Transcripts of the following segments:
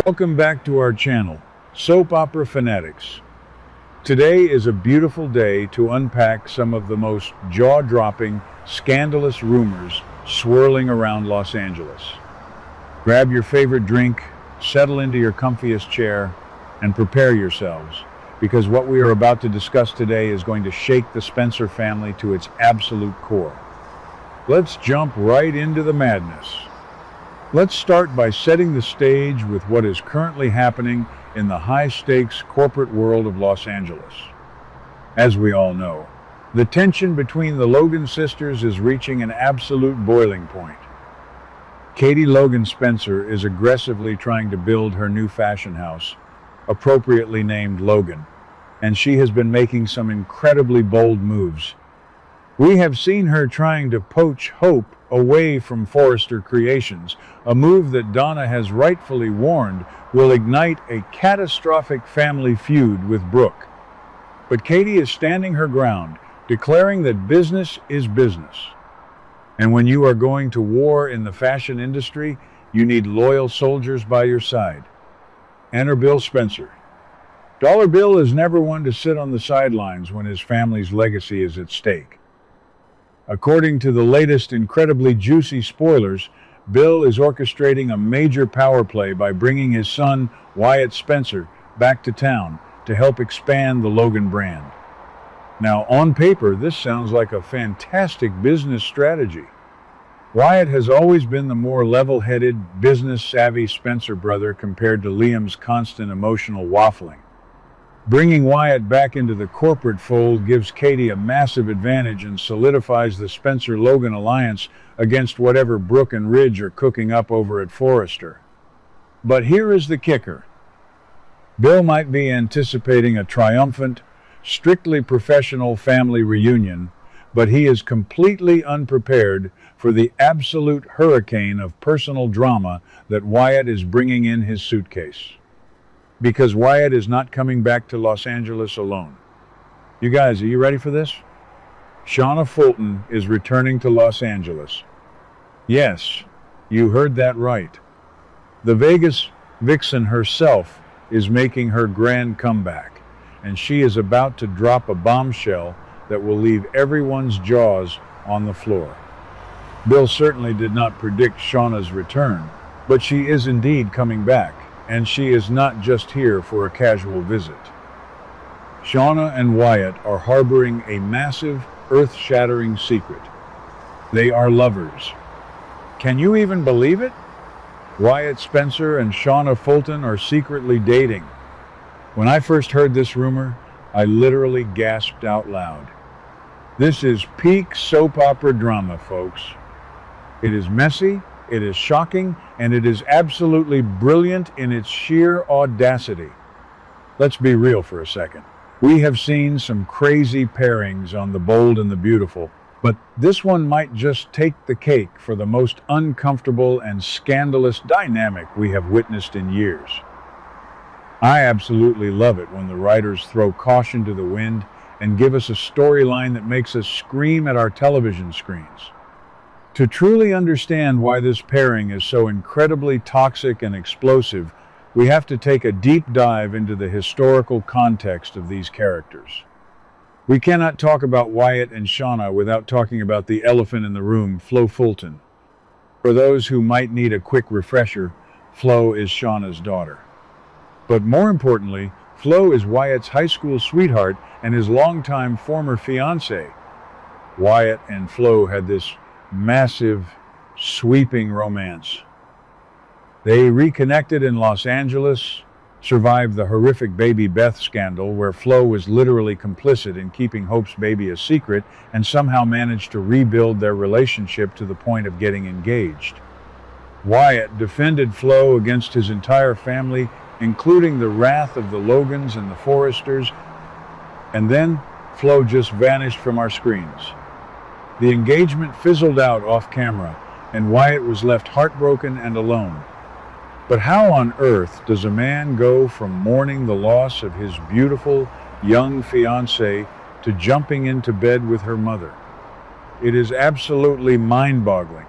Welcome back to our channel, Soap Opera Fanatics. Today is a beautiful day to unpack some of the most jaw-dropping, scandalous rumors swirling around Los Angeles. Grab your favorite drink, settle into your comfiest chair, and prepare yourselves, because what we are about to discuss today is going to shake the Spencer family to its absolute core. Let's jump right into the madness. Let's start by setting the stage with what is currently happening in the high-stakes corporate world of Los Angeles. As we all know, the tension between the Logan sisters is reaching an absolute boiling point. Katie Logan Spencer is aggressively trying to build her new fashion house, appropriately named Logan, and she has been making some incredibly bold moves. We have seen her trying to poach Hope away from Forrester Creations, a move that Donna has rightfully warned will ignite a catastrophic family feud with Brooke. But Katie is standing her ground, declaring that business is business. And when you are going to war in the fashion industry, you need loyal soldiers by your side. Enter Bill Spencer. Dollar Bill is never one to sit on the sidelines when his family's legacy is at stake. According to the latest incredibly juicy spoilers, Bill is orchestrating a major power play by bringing his son, Wyatt Spencer, back to town to help expand the Logan brand. Now, on paper, this sounds like a fantastic business strategy. Wyatt has always been the more level-headed, business-savvy Spencer brother compared to Liam's constant emotional waffling. Bringing Wyatt back into the corporate fold gives Katie a massive advantage and solidifies the Spencer-Logan alliance against whatever Brooke and Ridge are cooking up over at Forrester. But here is the kicker. Bill might be anticipating a triumphant, strictly professional family reunion, but he is completely unprepared for the absolute hurricane of personal drama that Wyatt is bringing in his suitcase. Because Wyatt is not coming back to Los Angeles alone. You guys, are you ready for this? Shauna Fulton is returning to Los Angeles. Yes, you heard that right. The Vegas vixen herself is making her grand comeback, and she is about to drop a bombshell that will leave everyone's jaws on the floor. Bill certainly did not predict Shauna's return, but she is indeed coming back. And she is not just here for a casual visit. Shauna and Wyatt are harboring a massive, earth-shattering secret. They are lovers. Can you even believe it? Wyatt Spencer and Shauna Fulton are secretly dating. When I first heard this rumor, I literally gasped out loud. This is peak soap opera drama, folks. It is messy, it is shocking, and it is absolutely brilliant in its sheer audacity. Let's be real for a second. We have seen some crazy pairings on The Bold and the Beautiful, but this one might just take the cake for the most uncomfortable and scandalous dynamic we have witnessed in years. I absolutely love it when the writers throw caution to the wind and give us a storyline that makes us scream at our television screens. To truly understand why this pairing is so incredibly toxic and explosive, we have to take a deep dive into the historical context of these characters. We cannot talk about Wyatt and Shauna without talking about the elephant in the room, Flo Fulton. For those who might need a quick refresher, Flo is Shauna's daughter. But more importantly, Flo is Wyatt's high school sweetheart and his longtime former fiancé. Wyatt and Flo had this massive, sweeping romance. They reconnected in Los Angeles, survived the horrific Baby Beth scandal where Flo was literally complicit in keeping Hope's baby a secret, and somehow managed to rebuild their relationship to the point of getting engaged. Wyatt defended Flo against his entire family, including the wrath of the Logans and the Forresters, and then Flo just vanished from our screens. The engagement fizzled out off camera, and Wyatt was left heartbroken and alone. But how on earth does a man go from mourning the loss of his beautiful, young fiancée to jumping into bed with her mother? It is absolutely mind-boggling.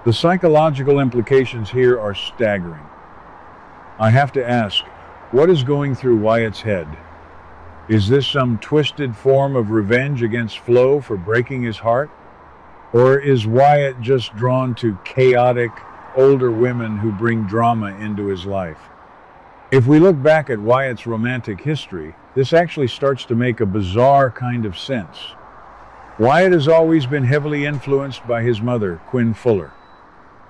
The psychological implications here are staggering. I have to ask, what is going through Wyatt's head? Is this some twisted form of revenge against Flo for breaking his heart? Or is Wyatt just drawn to chaotic, older women who bring drama into his life? If we look back at Wyatt's romantic history, this actually starts to make a bizarre kind of sense. Wyatt has always been heavily influenced by his mother, Quinn Fuller.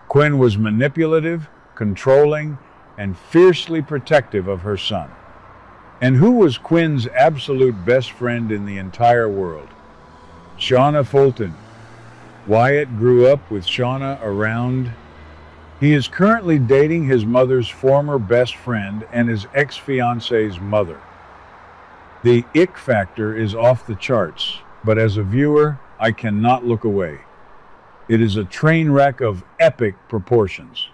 Quinn was manipulative, controlling, and fiercely protective of her son. And who was Quinn's absolute best friend in the entire world? Shauna Fulton. Wyatt grew up with Shauna around. He is currently dating his mother's former best friend and his ex-fiance's mother. The ick factor is off the charts, but as a viewer, I cannot look away. It is a train wreck of epic proportions.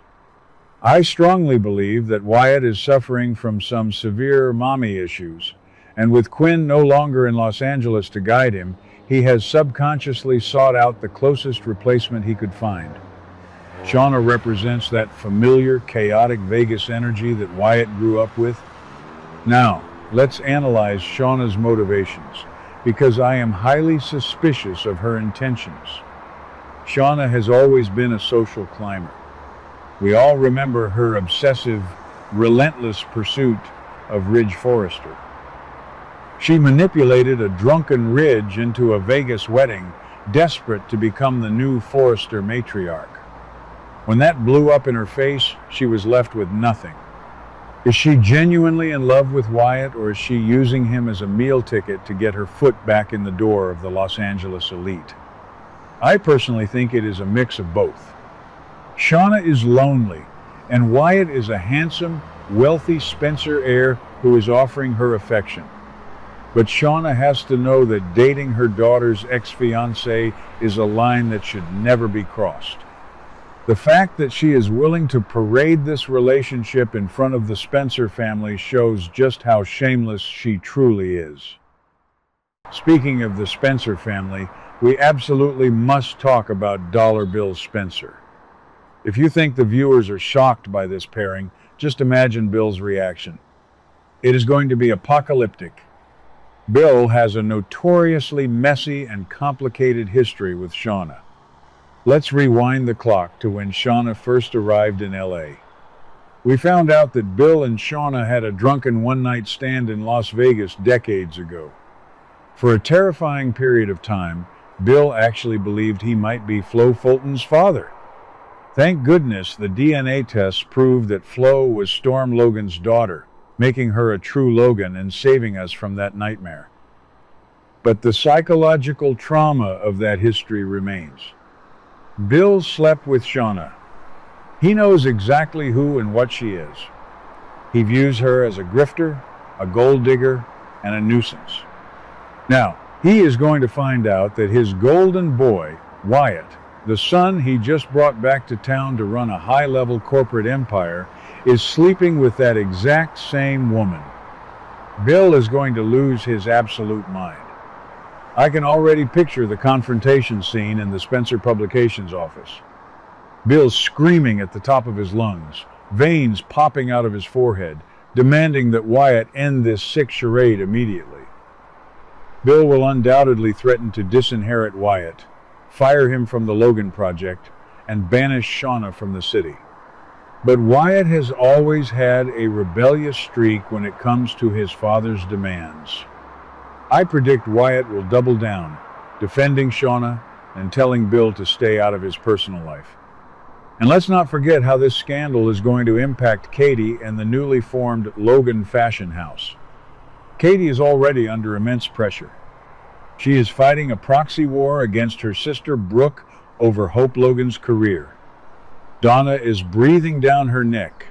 I strongly believe that Wyatt is suffering from some severe mommy issues, and with Quinn no longer in Los Angeles to guide him, he has subconsciously sought out the closest replacement he could find. Shauna represents that familiar, chaotic Vegas energy that Wyatt grew up with. Now, let's analyze Shauna's motivations, because I am highly suspicious of her intentions. Shauna has always been a social climber. We all remember her obsessive, relentless pursuit of Ridge Forrester. She manipulated a drunken Ridge into a Vegas wedding, desperate to become the new Forrester matriarch. When that blew up in her face, she was left with nothing. Is she genuinely in love with Wyatt, or is she using him as a meal ticket to get her foot back in the door of the Los Angeles elite? I personally think it is a mix of both. Shauna is lonely, and Wyatt is a handsome, wealthy Spencer heir who is offering her affection. But Shauna has to know that dating her daughter's ex-fiancé is a line that should never be crossed. The fact that she is willing to parade this relationship in front of the Spencer family shows just how shameless she truly is. Speaking of the Spencer family, we absolutely must talk about Dollar Bill Spencer. If you think the viewers are shocked by this pairing, just imagine Bill's reaction. It is going to be apocalyptic. Bill has a notoriously messy and complicated history with Shauna. Let's rewind the clock to when Shauna first arrived in LA. We found out that Bill and Shauna had a drunken one-night stand in Las Vegas decades ago. For a terrifying period of time, Bill actually believed he might be Flo Fulton's father. Thank goodness the DNA tests proved that Flo was Storm Logan's daughter, making her a true Logan and saving us from that nightmare. But the psychological trauma of that history remains. Bill slept with Shauna. He knows exactly who and what she is. He views her as a grifter, a gold digger, and a nuisance. Now, he is going to find out that his golden boy, Wyatt, the son he just brought back to town to run a high-level corporate empire, is sleeping with that exact same woman. Bill is going to lose his absolute mind. I can already picture the confrontation scene in the Spencer Publications office. Bill screaming at the top of his lungs, veins popping out of his forehead, demanding that Wyatt end this sick charade immediately. Bill will undoubtedly threaten to disinherit Wyatt, fire him from the Logan Project, and banish Shauna from the city. But Wyatt has always had a rebellious streak when it comes to his father's demands. I predict Wyatt will double down, defending Shauna and telling Bill to stay out of his personal life. And let's not forget how this scandal is going to impact Katie and the newly formed Logan Fashion House. Katie is already under immense pressure. She is fighting a proxy war against her sister Brooke over Hope Logan's career. Donna is breathing down her neck,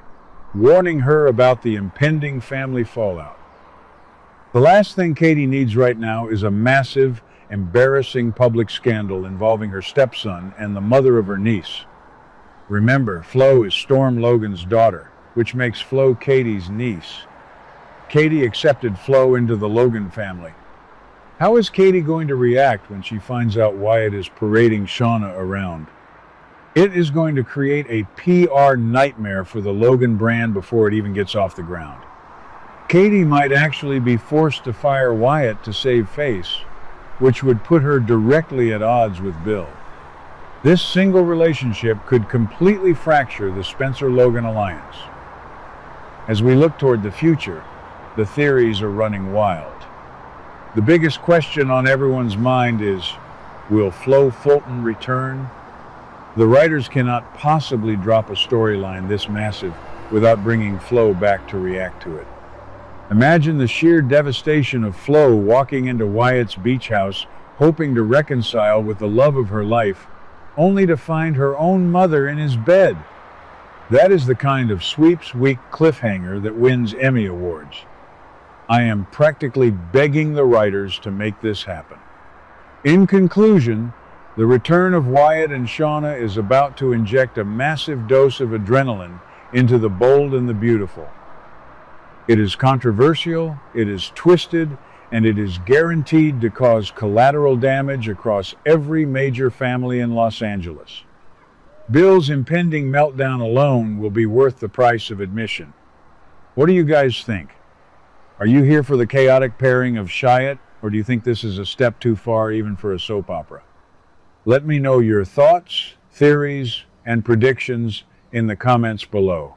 warning her about the impending family fallout. The last thing Katie needs right now is a massive, embarrassing public scandal involving her stepson and the mother of her niece. Remember, Flo is Storm Logan's daughter, which makes Flo Katie's niece. Katie accepted Flo into the Logan family. How is Katie going to react when she finds out Wyatt is parading Shauna around? It is going to create a PR nightmare for the Logan brand before it even gets off the ground. Katie might actually be forced to fire Wyatt to save face, which would put her directly at odds with Bill. This single relationship could completely fracture the Spencer-Logan alliance. As we look toward the future, the theories are running wild. The biggest question on everyone's mind is, will Flo Fulton return? The writers cannot possibly drop a storyline this massive without bringing Flo back to react to it. Imagine the sheer devastation of Flo walking into Wyatt's beach house, hoping to reconcile with the love of her life, only to find her own mother in his bed. That is the kind of sweeps week cliffhanger that wins Emmy Awards. I am practically begging the writers to make this happen. In conclusion, the return of Wyatt and Shauna is about to inject a massive dose of adrenaline into the bold and the beautiful. It is controversial, it is twisted, and it is guaranteed to cause collateral damage across every major family in Los Angeles. Bill's impending meltdown alone will be worth the price of admission. What do you guys think? Are you here for the chaotic pairing of Wyatt, or do you think this is a step too far even for a soap opera? Let me know your thoughts, theories, and predictions in the comments below.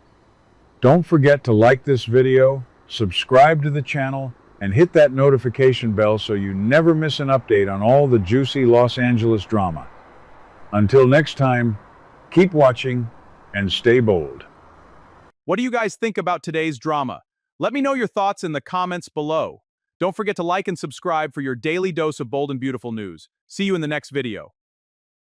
Don't forget to like this video, subscribe to the channel, and hit that notification bell so you never miss an update on all the juicy Los Angeles drama. Until next time, keep watching and stay bold. What do you guys think about today's drama? Let me know your thoughts in the comments below. Don't forget to like and subscribe for your daily dose of bold and beautiful news. See you in the next video.